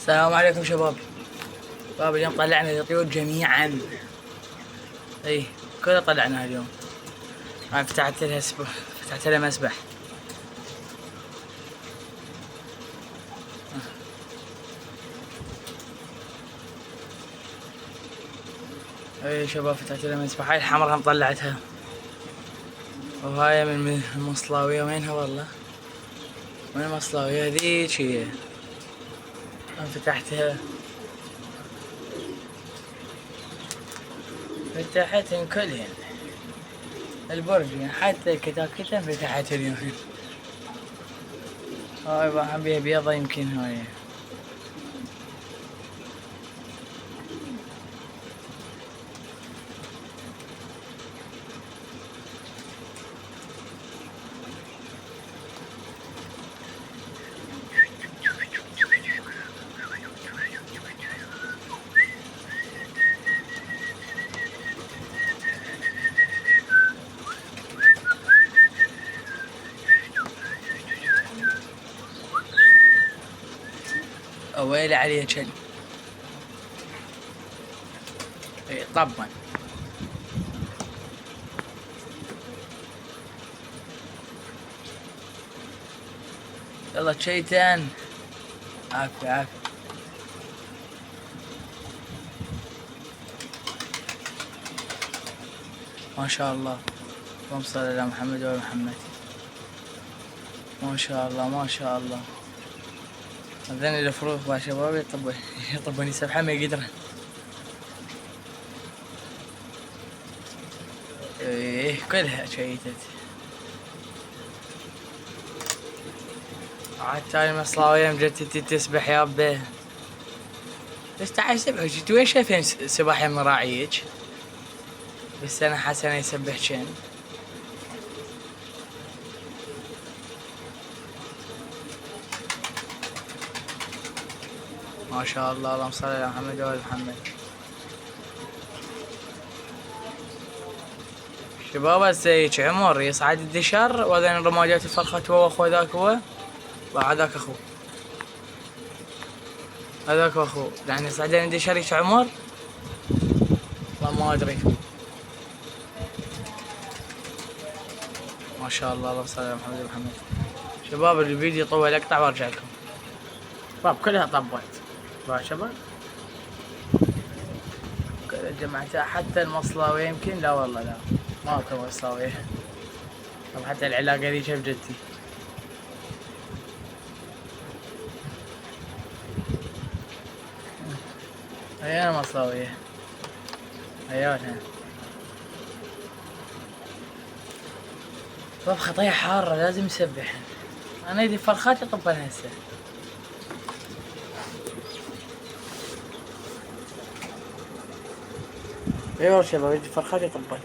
السلام عليكم شباب. اليوم طلعنا الطيور جميعا. اي كلها طلعناها اليوم. انا فتحت لها مسبح. اي شباب فتحت لها مسبح. هاي الحمراء هم طلعتها، وهاي من المصلاوية. وينها والله؟ وين المصلاوية ذيك؟ هي انا فتحتها، فتحتهم كلهن. البرج حتى كتاكيتها فتحت اليوم. هاي واحد بيها بيضة يمكن. هاي ويلي عليه كلب. اي طبعا. يلا شيطان. عافية عافية. ما شاء الله، اللهم صل على محمد وعلى محمد. ما شاء الله ما شاء الله. هذين الفروخ يا شباب يطبون يسبحوا ما يقدرون. ايه كلها شيتت. عاد تالي المصلاوية مجتتي تسبح يابا. بس تعال سبح. جيت وين شايفين سباحين من راعيك؟ بس انا حسن يسبح شن. ما شاء الله، اللهم صل على محمد وعلى محمد. شباب هسه هيك عمر يصعد الدشر، وهذين الرماجات الفرخات هو واخوه. ذاك هو وهذاك اخوه. هذاك اخوه يعني يصعدين الدشر هيك عمر. والله ما ادري. ما شاء الله، اللهم صل على محمد وعلى محمد. شباب الفيديو طول اقطع وارجع لكم. شباب كلها طبت. شباب كلها جمعتها، حتى المصلاوية يمكن. لا والله لا، ماكو مصلاوية. طب حتى العلاقة ذيك بجدتي. هي انا مصلاوية. ايوه طب خطية حارة لازم يسبح. انا يدي فرخات يطبن هسه. ايوه شباب يدي فرخات يطبن.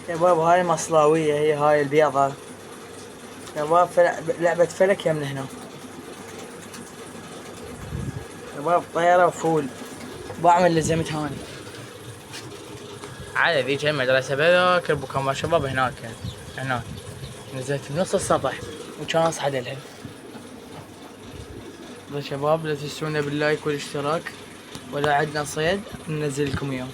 شباب هاي مصلاوية، هي هاي البيضة. شباب لعبة فلك يا من هنا. شباب طيارة وفول. بعمل لزمت هاني. عادي ذيك المدرسة بذاك البكام شباب هناك. نزلت بنص السطح وكان اصعد الحين. شباب لا تنسونا باللايك والاشتراك، ولا عندنا صيد ننزل لكم اياه.